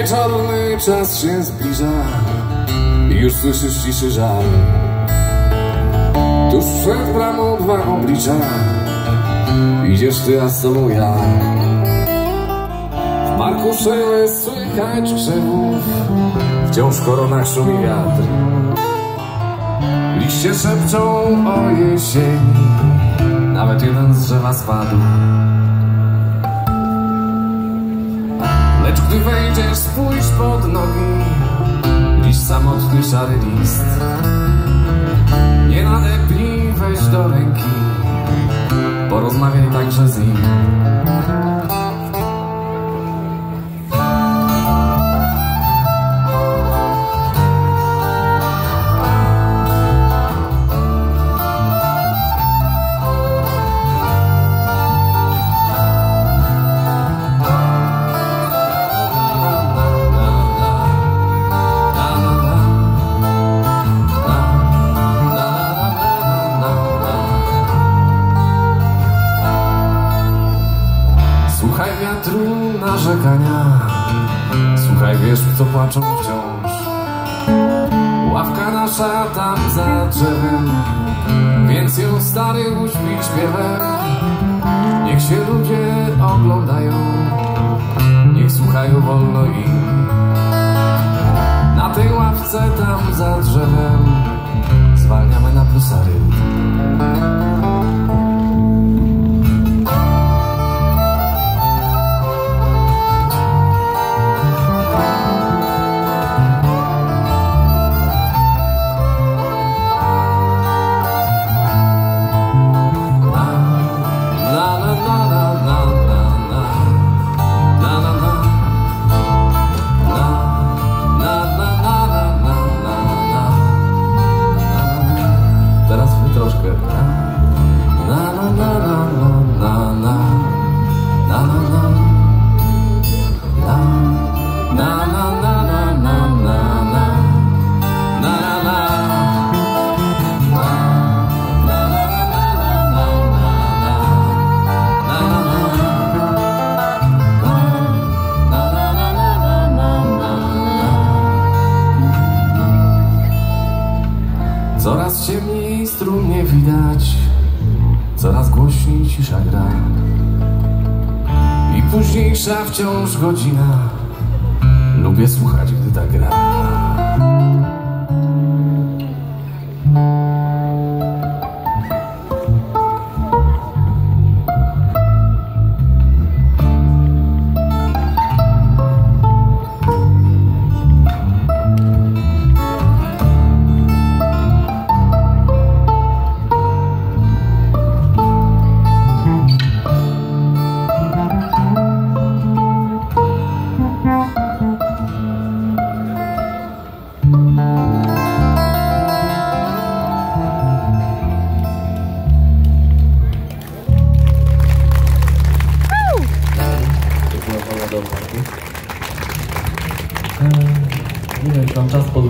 Wieczorny czas się zbliża i już słyszysz ciszy żal. Tuż przed bramą dwa oblicza, idziesz ty, a z sobą ja. W parku szelest słychać krzewów, wciąż w koronach szumi wiatr. Liście szepczą o jesieni, nawet jeden z drzewa spadł. Lecz gdy wejdziesz, spójrz pod nogi, dziś samotny szary list. Nie nadepnij, weź do ręki, porozmawiaj także z nim. Słuchaj wiatru narzekania, słuchaj wierzb, co płaczą wciąż. Ławka nasza tam za drzewem, więc ją stary uśpi śpiewem. Niech się ludzie oglądają, niech słuchają wolno im. Na tej ławce tam za drzewem zwalniamy na plusary. Teraz wy troszkę. Na na na na na na na na na na na na na na na na na na na. Coraz ciemniej strun nie widać, coraz głośniej cisza gra i późniejsza wciąż godzina. Lubię słuchać, gdy ta gra. Nie wiem, czy mam czas pozwolić.